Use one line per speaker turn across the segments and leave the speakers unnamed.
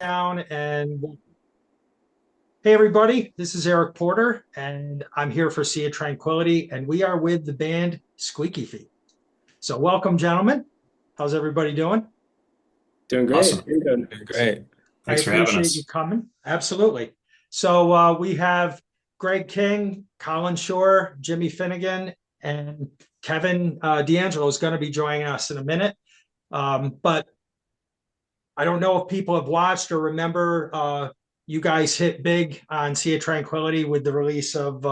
Down and hey everybody, this is Eric Porter and I'm here for Sea of Tranquility and we are with the band Squeaky Feet. So welcome gentlemen. How's everybody doing?
Doing
Awesome.
great. Doing good.
Doing great.
I
Thanks for having
appreciate you
us.
coming. Absolutely. So we have Greg King, Colin Shore, Jimmy Finnegan, and Kevin D'Angelo is going to be joining us in a minute. But I don't know if people have watched or remember. You guys hit big on Sea of Tranquility with the release of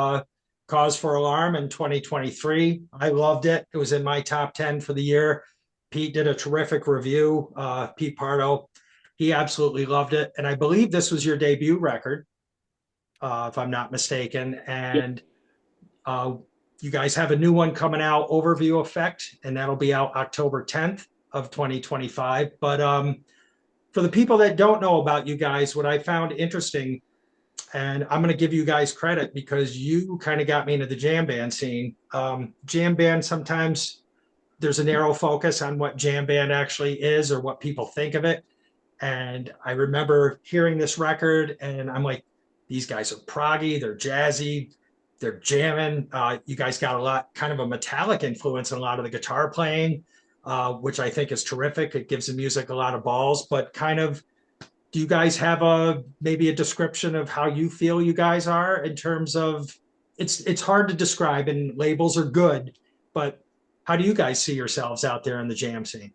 Cause for Alarm in 2023. I loved it. It was in my top 10 for the year. Pete did a terrific review. Pete Pardo, he absolutely loved it. And I believe this was your debut record, if I'm not mistaken.
Yep.
And uh, you guys have a new one coming out, Overview Effect, and that'll be out October 10th of 2025. But for the people that don't know about you guys, what I found interesting, and I'm going to give you guys credit because you kind of got me into the jam band scene. Jam band, sometimes there's a narrow focus on what jam band actually is or what people think of it. And I remember hearing this record and I'm like, these guys are proggy, they're jazzy, they're jamming. You guys got a lot, kind of a metallic influence in a lot of the guitar playing, which I think is terrific. It gives the music a lot of balls, but kind of, do you guys have a maybe a description of how you feel you guys are in terms of it's hard to describe and labels are good, but how do you guys see yourselves out there in the jam scene?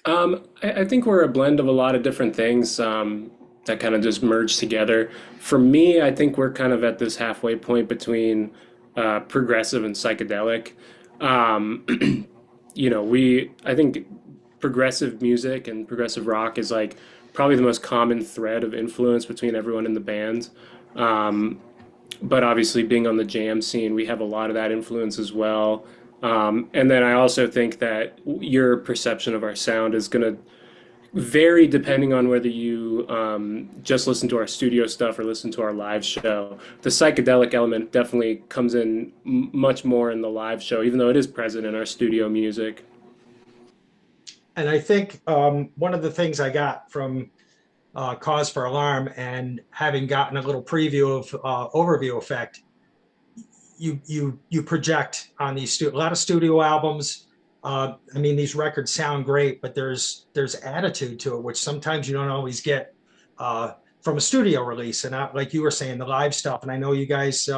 I think we're a blend of a lot of different things that kind of just merge together. For me, I think we're kind of at this halfway point between progressive and psychedelic. Um, I think progressive music and progressive rock is like probably the most common thread of influence between everyone in the band. Um, but obviously being on the jam scene, we have a lot of that influence as well. And then I also think that your perception of our sound is going to vary depending on whether you just listen to our studio stuff or listen to our live show. The psychedelic element definitely comes in much more in the live show, even though it is present in our studio music.
And I think one of the things I got from Cause for Alarm and having gotten a little preview of Overview Effect, you project on a lot of studio albums. I mean, these records sound great, but there's attitude to it, which sometimes you don't always get from a studio release. And like you were saying, the live stuff. And I know you guys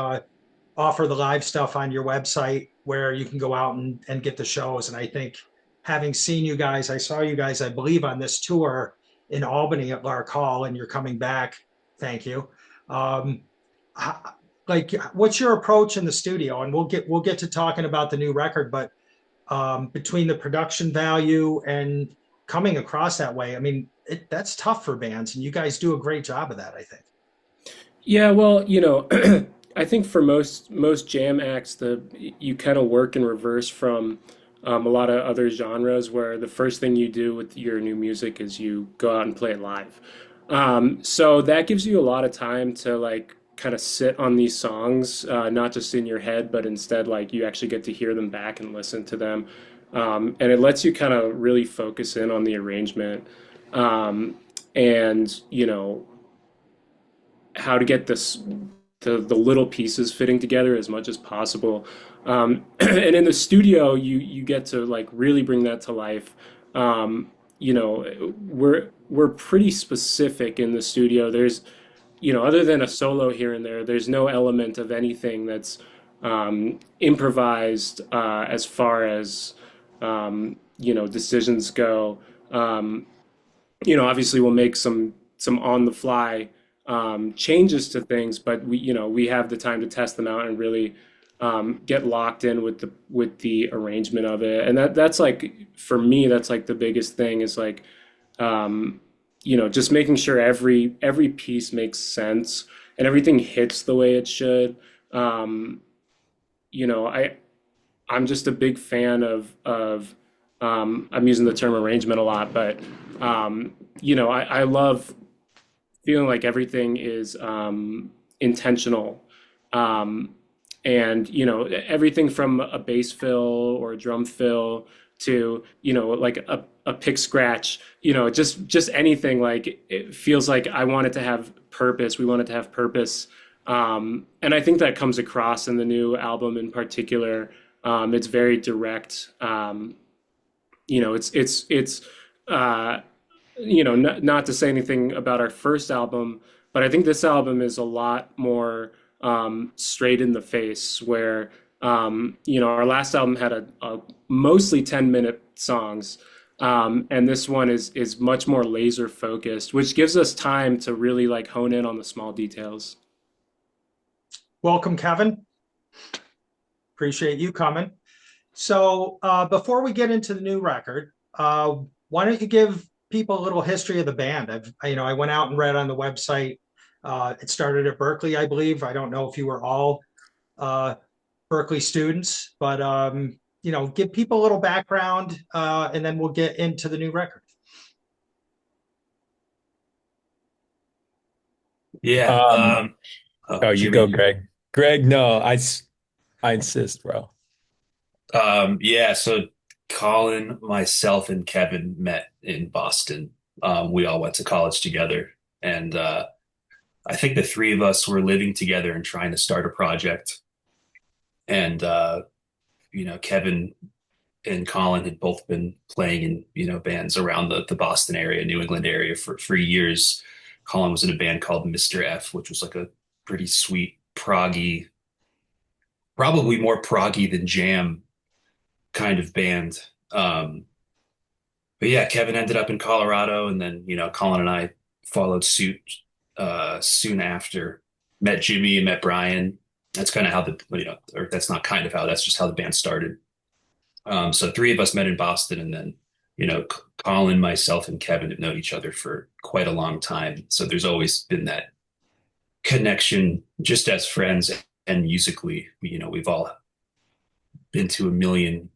offer the live stuff on your website where you can go out and get the shows. And I think having seen you guys, I saw you guys, I believe, on this tour in Albany at Lark Hall, and you're coming back. Thank you. Um, like, what's your approach in the studio? And we'll get to talking about the new record, but between the production value and coming across that way, I mean, that's tough for bands, and you guys do a great job of that, I think.
Yeah, well, I think for most jam acts, the you kind of work in reverse from a lot of other genres, where the first thing you do with your new music is you go out and play it live. So that gives you a lot of time to like kind of sit on these songs, not just in your head, but instead like you actually get to hear them back and listen to them, and it lets you kind of really focus in on the arrangement, and how to get the little pieces fitting together as much as possible. And in the studio, you get to like really bring that to life. We're pretty specific in the studio. There's other than a solo here and there, there's no element of anything that's improvised as far as decisions go. Obviously we'll make some on the fly changes to things, but we have the time to test them out and really get locked in with the arrangement of it. And that's like for me, that's like the biggest thing is like just making sure every piece makes sense and everything hits the way it should. Um, you know, I I'm just a big fan of I'm using the term arrangement a lot, but I love feeling like everything is intentional. Um, and everything from a bass fill or a drum fill to, like a pick scratch, just anything. Like it feels like I wanted to have purpose. We wanted to have purpose. And I think that comes across in the new album in particular. It's very direct. It's uh, not to say anything about our first album, but I think this album is a lot more straight in the face. Where our last album had a mostly 10-minute songs, and this one is much more laser focused, which gives us time to really like hone in on the small details.
Welcome, Kevin. Appreciate you coming. So before we get into the new record, why don't you give people a little history of the band? I went out and read on the website. It started at Berkeley, I believe. I don't know if you were all uh, Berkeley students, but give people a little background, and then we'll get into the new record.
Yeah.
Um,
Oh,
oh, you
Jimmy,
go,
you go.
Greg. Greg, no, I insist, bro.
Yeah. So Colin, myself, and Kevin met in Boston. We all went to college together, and I think the three of us were living together and trying to start a project. And Kevin and Colin had both been playing in bands around the Boston area, New England area for years. Colin was in a band called Mr. F, which was like a pretty sweet proggy, probably more proggy than jam kind of band. But yeah, Kevin ended up in Colorado, and then Colin and I followed suit soon after. Met Jimmy and met Brian. That's kind of how or that's not kind of how, that's just how the band started. So three of us met in Boston, and then Colin, myself, and Kevin have known each other for quite a long time. So there's always been that connection, just as friends and musically. We've all been to a million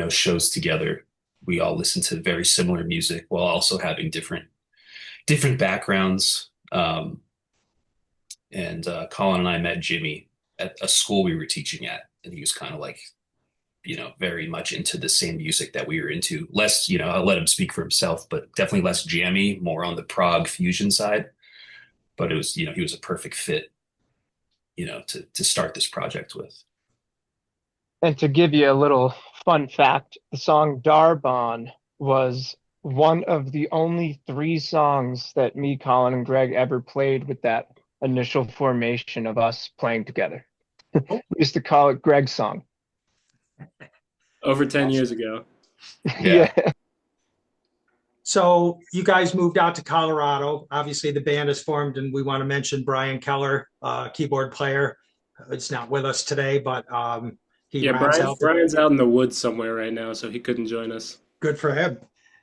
shows together. We all listen to very similar music while also having different backgrounds. And Colin and I met Jimmy at a school we were teaching at, and he was kind of like, very much into the same music that we were into. Less, I'll let him speak for himself, but definitely less jammy, more on the prog fusion side. But it was, he was a perfect fit, to start this project with.
And to give you a little fun fact, the song Darbon was one of the only three songs that me, Colin, and Greg ever played with that initial formation of us playing together. We used to call it Greg's song.
Over 10 years ago.
Yeah.
Yeah.
So you guys moved out to Colorado. Obviously, the band is formed, and we want to mention Brian Keller, keyboard player. It's not with us today, but he
Yeah,
rounds out the
Brian's out in the woods somewhere right now, so he couldn't join us.
good for him.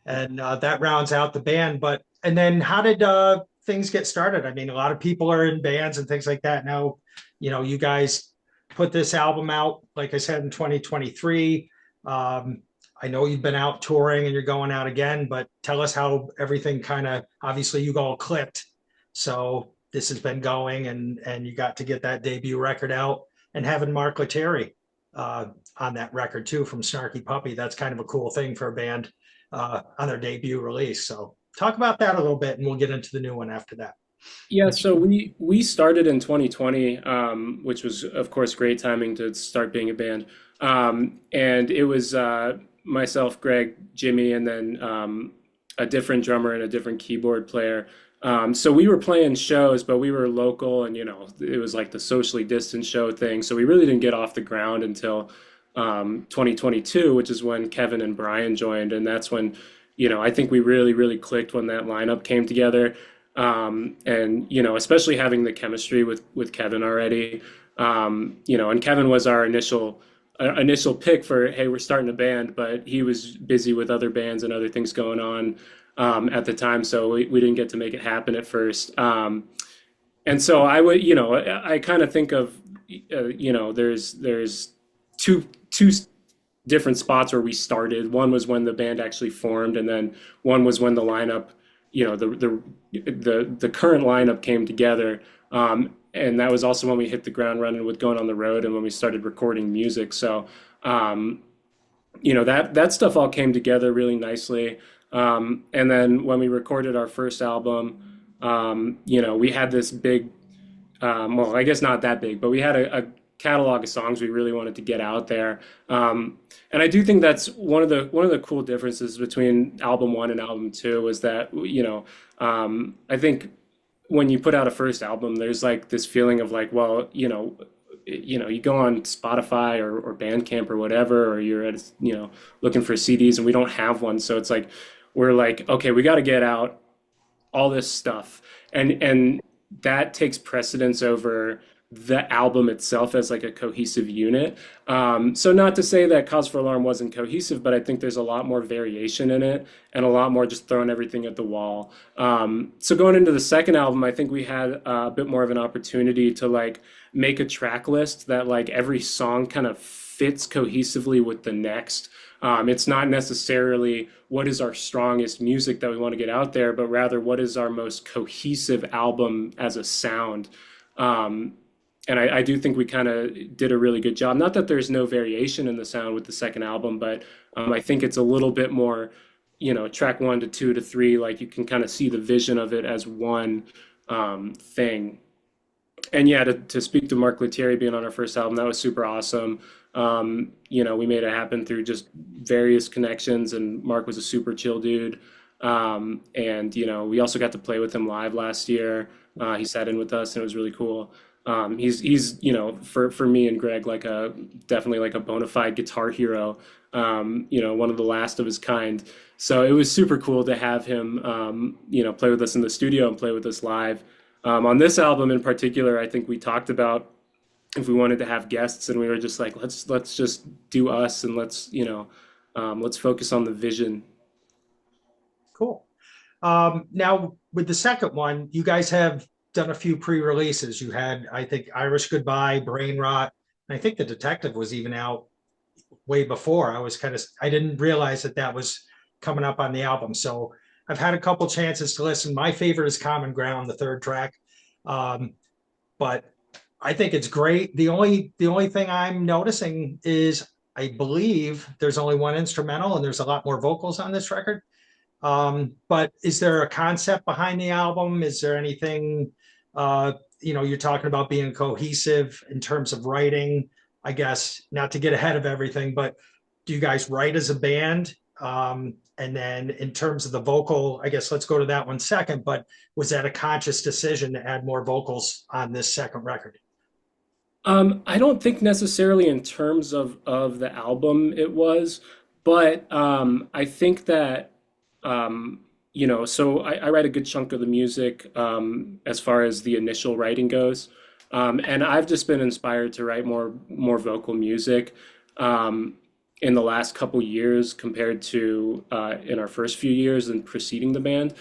And that rounds out the band. And then how did things get started? I mean, a lot of people are in bands and things like that. Now, you guys put this album out, like I said, in 2023. I know you've been out touring and you're going out again, but tell us how everything kind of, obviously you all clicked. So this has been going, and you got to get that debut record out, and having Mark Lettieri on that record too, from Snarky Puppy. That's kind of a cool thing for a band on their debut release. So talk about that a little bit, and we'll get into the new one after that.
Yeah, so we started in 2020, which was, of course, great timing to start being a band. And it was myself, Greg, Jimmy, and then a different drummer and a different keyboard player. So we were playing shows, but we were local, and it was like the socially distant show thing. So we really didn't get off the ground until 2022, which is when Kevin and Brian joined, and that's when I think we really, really clicked when that lineup came together. And especially having the chemistry with Kevin already. And Kevin was our initial pick for, hey, we're starting a band, but he was busy with other bands and other things going on at the time, so we didn't get to make it happen at first. And so I would, I kind of think of, there's two different spots where we started. One was when the band actually formed, and then one was when the lineup, the current lineup came together. And that was also when we hit the ground running with going on the road, and when we started recording music. So that stuff all came together really nicely. And then when we recorded our first album, we had this big, well, I guess not that big, but we had a catalog of songs we really wanted to get out there. And I do think that's one of the cool differences between album one and album two is that, I think when you put out a first album, there's like this feeling of like, well, you go on Spotify or Bandcamp or whatever, or you're at, looking for CDs and we don't have one. So it's like, we're like, okay, we got to get out all this stuff. And that takes precedence over the album itself as like a cohesive unit. So not to say that Cause for Alarm wasn't cohesive, but I think there's a lot more variation in it and a lot more just throwing everything at the wall. So going into the second album, I think we had a bit more of an opportunity to like make a track list that like every song kind of fits cohesively with the next. It's not necessarily what is our strongest music that we want to get out there, but rather what is our most cohesive album as a sound. Um, and I do think we kind of did a really good job. Not that there's no variation in the sound with the second album, but I think it's a little bit more, track one to two to three, like you can kind of see the vision of it as one thing. And yeah, to speak to Mark Lettieri being on our first album, that was super awesome. We made it happen through just various connections, and Mark was a super chill dude. And we also got to play with him live last year. He sat in with us, and it was really cool. He's for me and Greg like a definitely like a bona fide guitar hero. One of the last of his kind. So it was super cool to have him play with us in the studio and play with us live. On this album in particular, I think we talked about if we wanted to have guests, and we were just like, let's just do us, and let's focus on the vision.
Cool. Now, with the second one, you guys have done a few pre-releases. You had, I think, Irish Goodbye, Brain Rot, and I think The Detective was even out way before. I didn't realize that that was coming up on the album. So I've had a couple chances to listen. My favorite is Common Ground, the third track. Um, but I think it's great. The only thing I'm noticing is I believe there's only one instrumental and there's a lot more vocals on this record. But is there a concept behind the album? Is there anything, you're talking about being cohesive in terms of writing, I guess, not to get ahead of everything, but do you guys write as a band? And then in terms of the vocal, I guess let's go to that one second, but was that a conscious decision to add more vocals on this second record?
I don't think necessarily in terms of the album it was, but I think that so I write a good chunk of the music as far as the initial writing goes, and I've just been inspired to write more vocal music in the last couple years compared to in our first few years and preceding the band,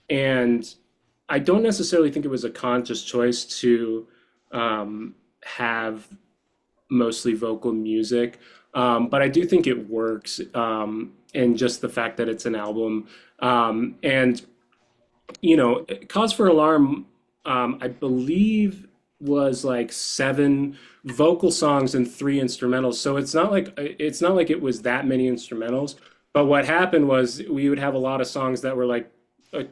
and I don't necessarily think it was a conscious choice to have mostly vocal music. But I do think it works, and just the fact that it's an album. And Cause for Alarm, I believe was like seven vocal songs and three instrumentals. So it's not like it was that many instrumentals. But what happened was we would have a lot of songs that were like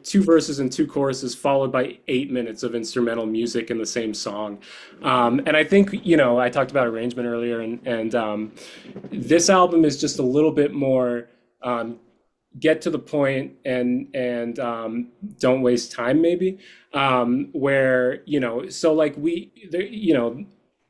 two verses and two choruses followed by 8 minutes of instrumental music in the same song. And I think, I talked about arrangement earlier, and this album is just a little bit more get to the point and don't waste time, maybe. Where, so like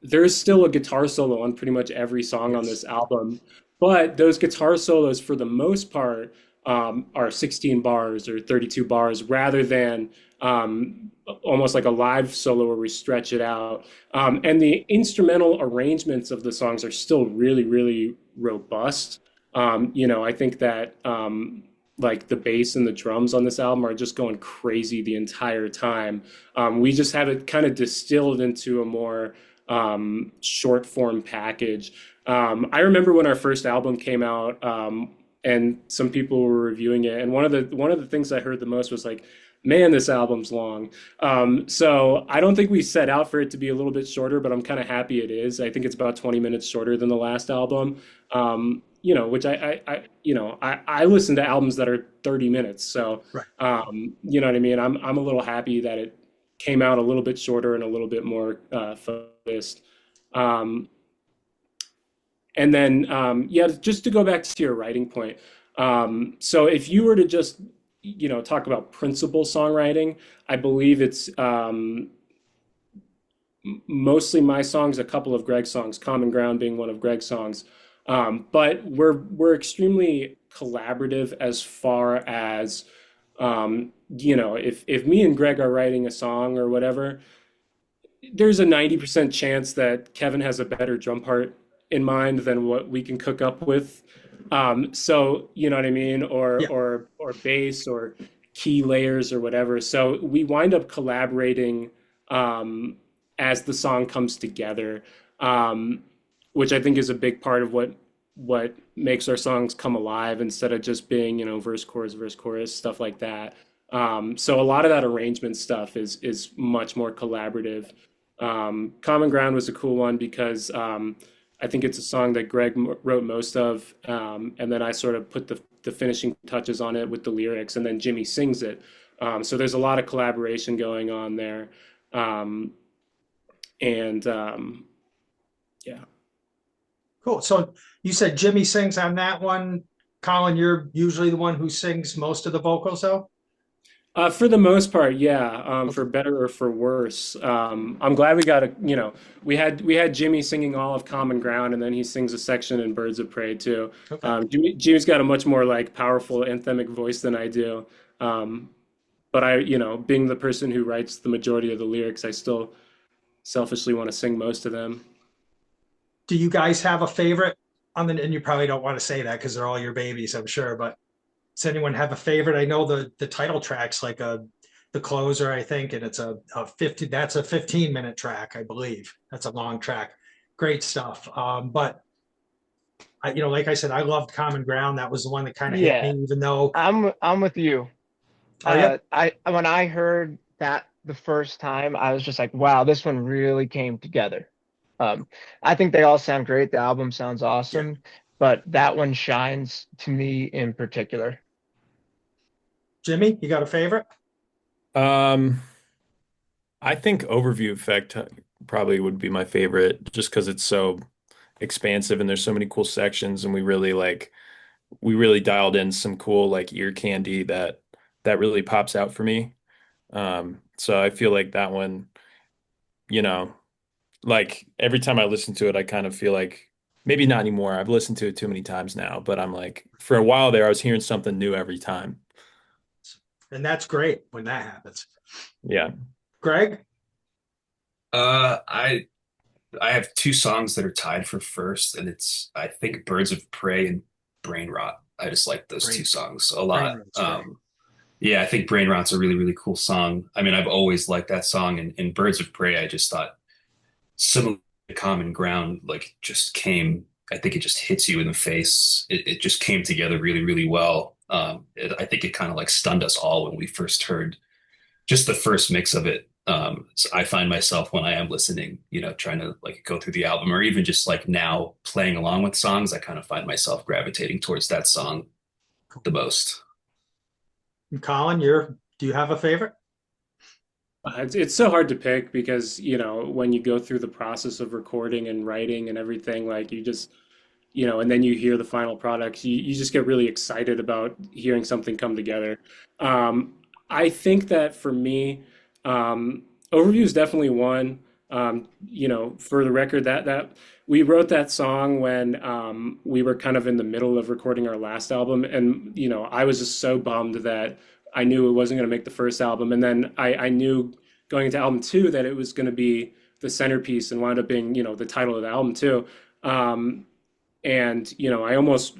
there's still a guitar solo on pretty much every song on this album, but those guitar solos, for the most part, are 16 bars or 32 bars rather than almost like a live solo where we stretch it out. And the instrumental arrangements of the songs are still really, really robust. I think that like the bass and the drums on this album are just going crazy the entire time. We just have it kind of distilled into a more short form package. I remember when our first album came out, and some people were reviewing it, and one of the things I heard the most was like man, this album's long. So I don't think we set out for it to be a little bit shorter, but I'm kind of happy it is. I think it's about 20 minutes shorter than the last album. Which I listen to albums that are 30 minutes. So,
Right.
you know what I mean? I'm a little happy that it came out a little bit shorter and a little bit more focused. Um, and then, yeah, just to go back to your writing point. So if you were to just, talk about principal songwriting, I believe it's mostly my songs, a couple of Greg's songs, Common Ground being one of Greg's songs. But we're extremely collaborative as far as if me and Greg are writing a song or whatever, there's a 90% chance that Kevin has a better drum part in mind than what we can cook up with. So you know what I mean, or
Yeah.
or bass or key layers or whatever. So we wind up collaborating um, as the song comes together, um, which I think is a big part of what makes our songs come alive instead of just being, verse, chorus, stuff like that. So a lot of that arrangement stuff is much more collaborative. Common Ground was a cool one because I think it's a song that Greg wrote most of, and then I sort of put the finishing touches on it with the lyrics, and then Jimmy sings it. So there's a lot of collaboration going on there, um, and yeah.
Cool. So you said Jimmy sings on that one. Colin, you're usually the one who sings most of the vocals, though?
For the most part, yeah. For
Okay.
better or for worse. I'm glad we got we had Jimmy singing all of Common Ground, and then he sings a section in Birds of Prey too.
Okay.
Jimmy's got a much more like powerful anthemic voice than I do. Um, but being the person who writes the majority of the lyrics, I still selfishly want to sing most of them.
Do you guys have a favorite on the, and you probably don't want to say that because they're all your babies, I'm sure, but does anyone have a favorite? I know the title track's like the closer, I think, and it's a 50, that's a 15-minute track, I believe. That's a long track. Great stuff. But like I said, I loved Common Ground. That was the one that kind of hit me,
Yeah,
even though,
I'm with you.
oh yeah,
I when I heard that the first time, I was just like, wow, this one really came together. Um, I think they all sound great. The album sounds
yeah.
awesome, but that one shines to me in particular.
Jimmy, you got a favorite?
Um, I think Overview Effect probably would be my favorite just because it's so expansive and there's so many cool sections and we really dialed in some cool like ear candy that really pops out for me. So I feel like that one, you know, like every time I listen to it, I kind of feel like maybe not anymore. I've listened to it too many times now, but I'm like for a while there, I was hearing something new every time.
And that's great when that happens.
Yeah.
Greg?
I have two songs that are tied for first, and it's I think Birds of Prey and Brain Rot. I just like those two
Brain,
songs a
brain
lot.
rot's great.
Yeah, I think Brain Rot's a really, really cool song. I mean, I've always liked that song, and in Birds of Prey, I just thought similar to Common Ground, like just came. I think it just hits you in the face. It just came together really, really well. I think it kind of like stunned us all when we first heard just the first mix of it. So I find myself when I am listening, trying to like go through the album or even just like now playing along with songs, I kind of find myself gravitating towards that song the most.
And Colin, do you have a favorite?
It's so hard to pick because, when you go through the process of recording and writing and everything, like you just, and then you hear the final product, you just get really excited about hearing something come together. Um, I think that for me, Overview is definitely one. For the record, that we wrote that song when we were kind of in the middle of recording our last album, and I was just so bummed that I knew it wasn't going to make the first album, and then I knew going into album two that it was going to be the centerpiece and wound up being the title of the album too. Um, and we almost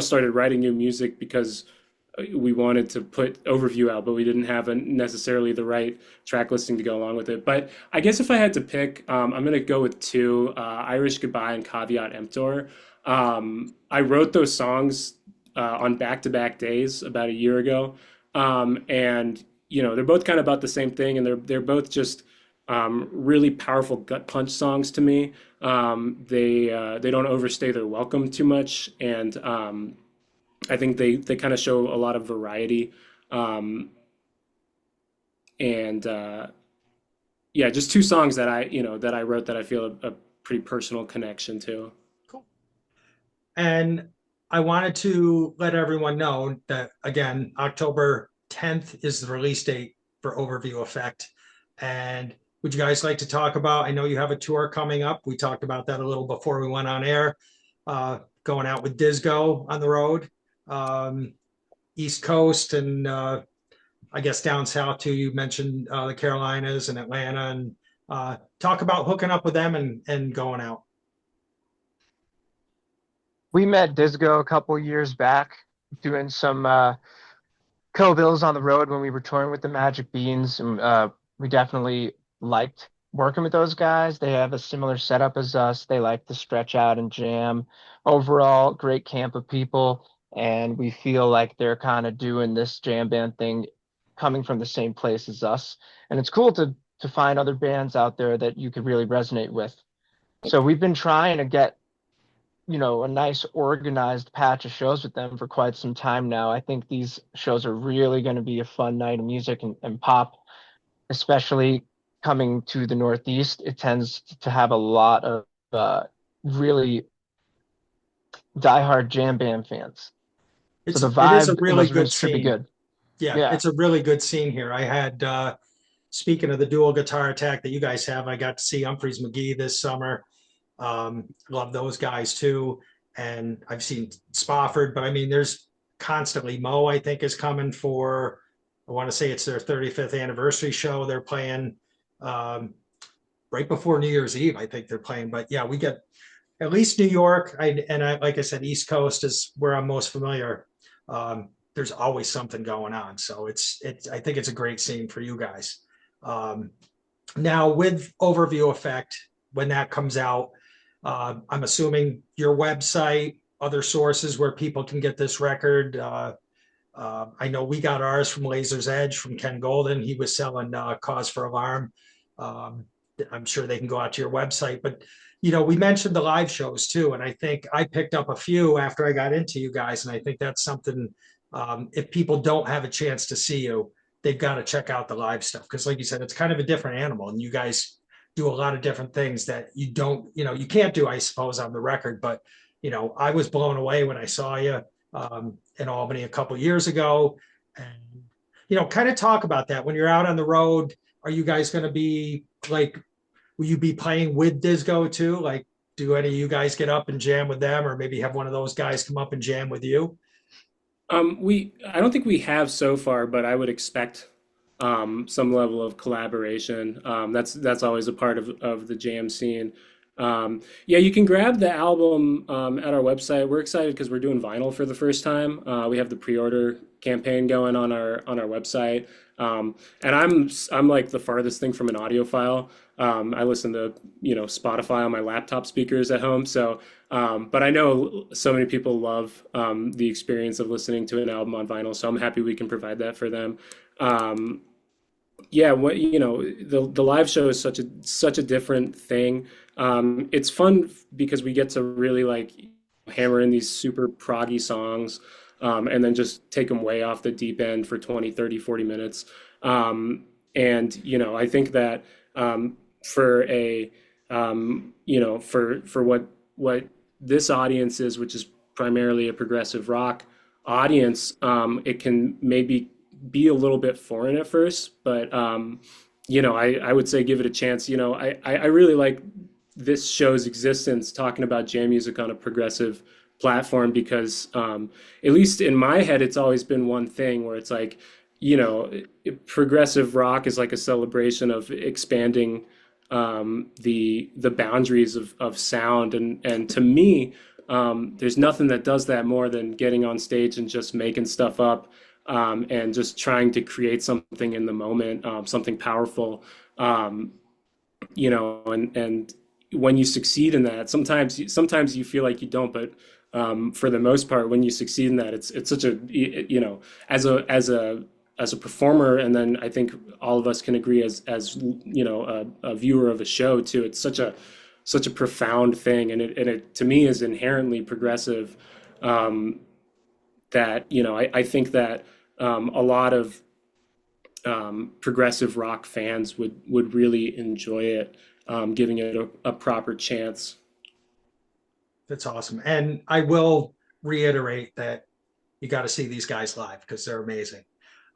started writing new music because we wanted to put Overview out, but we didn't have necessarily the right track listing to go along with it. But I guess if I had to pick, I'm going to go with two, Irish Goodbye and Caveat Emptor. I wrote those songs on back-to-back days about a year ago. And they're both kind of about the same thing, and they're both just really powerful gut punch songs to me. They don't overstay their welcome too much, and I think they kind of show a lot of variety. Um, and Yeah, just two songs that I wrote that I feel a pretty personal connection to.
Cool. And I wanted to let everyone know that again, October 10th is the release date for Overview Effect. And would you guys like to talk about? I know you have a tour coming up. We talked about that a little before we went on air. Going out with Disco on the road, um, East Coast, and I guess down south too. You mentioned the Carolinas and Atlanta, and talk about hooking up with them and going out.
We met Disco a couple years back doing some co-bills on the road when we were touring with the Magic Beans, and we definitely liked working with those guys. They have a similar setup as us. They like to stretch out and jam. Overall, great camp of people, and we feel like they're kind of doing this jam band thing coming from the same place as us. And it's cool to find other bands out there that you could really resonate with. So we've been trying to get a nice organized patch of shows with them for quite some time now. I think these shows are really going to be a fun night of music and pop, especially coming to the Northeast. It tends to have a lot of really diehard jam band fans. So the
It is a
vibe in
really
those
good
rooms should be
scene.
good.
Yeah,
Yeah.
it's a really good scene here. I had speaking of the dual guitar attack that you guys have, I got to see Humphreys McGee this summer. Love those guys too. And I've seen Spofford, but I mean, there's constantly Mo, I think, is coming for, I want to say it's their 35th anniversary show. They're playing um, right before New Year's Eve, I think they're playing. But yeah, we get at least New York. Like I said, East Coast is where I'm most familiar. There's always something going on. So I think it's a great scene for you guys. Um, Now with Overview Effect, when that comes out, I'm assuming your website, other sources where people can get this record. I know we got ours from Laser's Edge from Ken Golden. He was selling Cause for Alarm. Um, I'm sure they can go out to your website, but we mentioned the live shows too, and I think I picked up a few after I got into you guys, and I think that's something. If people don't have a chance to see you, they've got to check out the live stuff because, like you said, it's kind of a different animal, and you guys do a lot of different things that you don't, you can't do, I suppose, on the record. But I was blown away when I saw you in Albany a couple years ago, and kind of talk about that when you're out on the road. Are you guys going to be like? Will you be playing with Disco too? Like, do any of you guys get up and jam with them, or maybe have one of those guys come up and jam with you?
I don't think we have so far, but I would expect some level of collaboration. That's always a part of the jam scene. Yeah, you can grab the album at our website. We're excited because we're doing vinyl for the first time. We have the pre-order campaign going on our website, and I'm like the farthest thing from an audiophile. I listen to Spotify on my laptop speakers at home. So, but I know so many people love the experience of listening to an album on vinyl. So I'm happy we can provide that for them. Um, yeah, the live show is such a different thing. It's fun because we get to really like hammer in these super proggy songs, and then just take them way off the deep end for 20, 30, 40 minutes. And I think that for a for what this audience is, which is primarily a progressive rock audience, it can maybe be a little bit foreign at first, but I would say give it a chance. I really like this show's existence, talking about jam music on a progressive platform, because at least in my head, it's always been one thing where it's like, progressive rock is like a celebration of expanding the boundaries of sound, and to me, there's nothing that does that more than getting on stage and just making stuff up, and just trying to create something in the moment, something powerful, and when you succeed in that, sometimes you feel like you don't, but for the most part, when you succeed in that, it's such a, as a as a performer, and then I think all of us can agree as a viewer of a show too. It's such a profound thing, and it to me is inherently progressive. Um, that I think that a lot of progressive rock fans would really enjoy it, giving it a proper chance.
That's awesome. And I will reiterate that you got to see these guys live because they're amazing.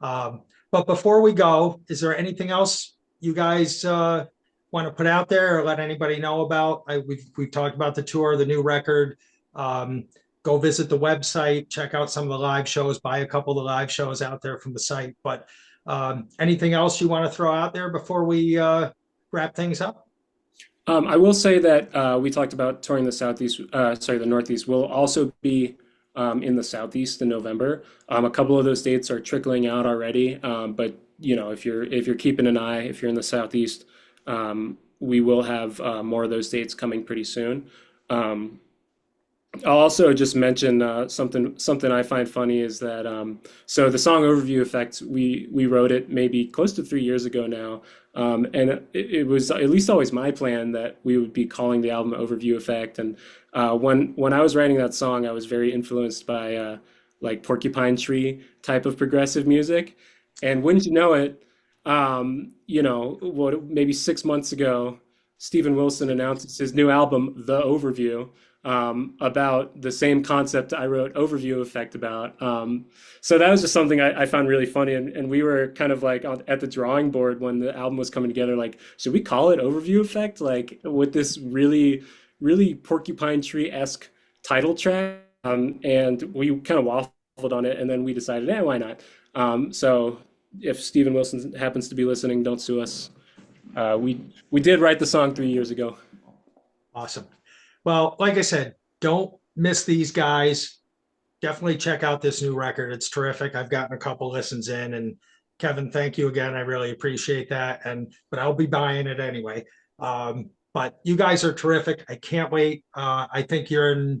But before we go, is there anything else you guys want to put out there or let anybody know about? We've talked about the tour, the new record. Um, Go visit the website, check out some of the live shows, buy a couple of the live shows out there from the site. But anything else you want to throw out there before we wrap things up?
I will say that we talked about touring the southeast, sorry, the northeast. We'll also be in the southeast in November. A couple of those dates are trickling out already, but if you're keeping an eye, if you're in the southeast, we will have more of those dates coming pretty soon. Um, I'll also just mention something I find funny is that so the song Overview Effect, we wrote it maybe close to 3 years ago now, and it was at least always my plan that we would be calling the album Overview Effect. And when I was writing that song, I was very influenced by like Porcupine Tree type of progressive music, and wouldn't you know it, what maybe 6 months ago, Steven Wilson announces his new album, The Overview, about the same concept I wrote Overview Effect about. So that was just something I found really funny. And we were kind of like at the drawing board when the album was coming together, like, should we call it Overview Effect? Like with this really, really Porcupine Tree-esque title track. And we kind of waffled on it. And then we decided, why not? So if Steven Wilson happens to be listening, don't sue us. We did write the song 3 years ago.
Awesome. Well, like I said, don't miss these guys. Definitely check out this new record. It's terrific. I've gotten a couple listens in, and Kevin, thank you again. I really appreciate that. But I'll be buying it anyway. But you guys are terrific. I can't wait. I think you're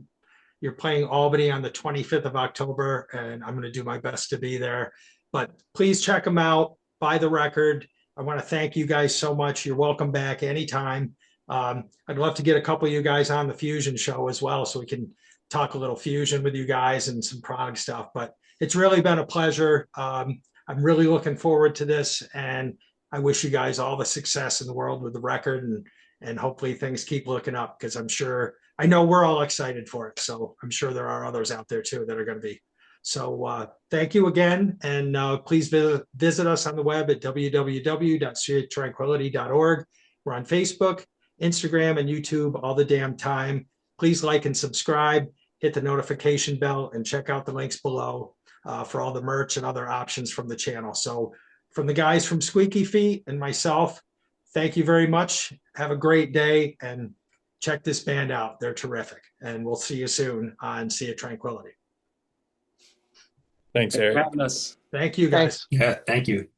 playing Albany on the 25th of October, and I'm going to do my best to be there. But please check them out. Buy the record. I want to thank you guys so much. You're welcome back anytime. I'd love to get a couple of you guys on the Fusion show as well, so we can talk a little Fusion with you guys and some prog stuff. But it's really been a pleasure. I'm really looking forward to this, and I wish you guys all the success in the world with the record, and hopefully things keep looking up, because I know we're all excited for it. So I'm sure there are others out there too that are going to be. So thank you again, and please visit us on the web at www.streettranquility.org. We're on Facebook, Instagram, and YouTube all the damn time. Please like and subscribe, hit the notification bell, and check out the links below for all the merch and other options from the channel. So from the guys from Squeaky Feet and myself, thank you very much. Have a great day, and check this band out. They're terrific. And we'll see you soon on Sea of Tranquility.
Thanks,
Thanks for
Eric.
having us.
Thank you, guys.
Thanks.
Yeah, thank you.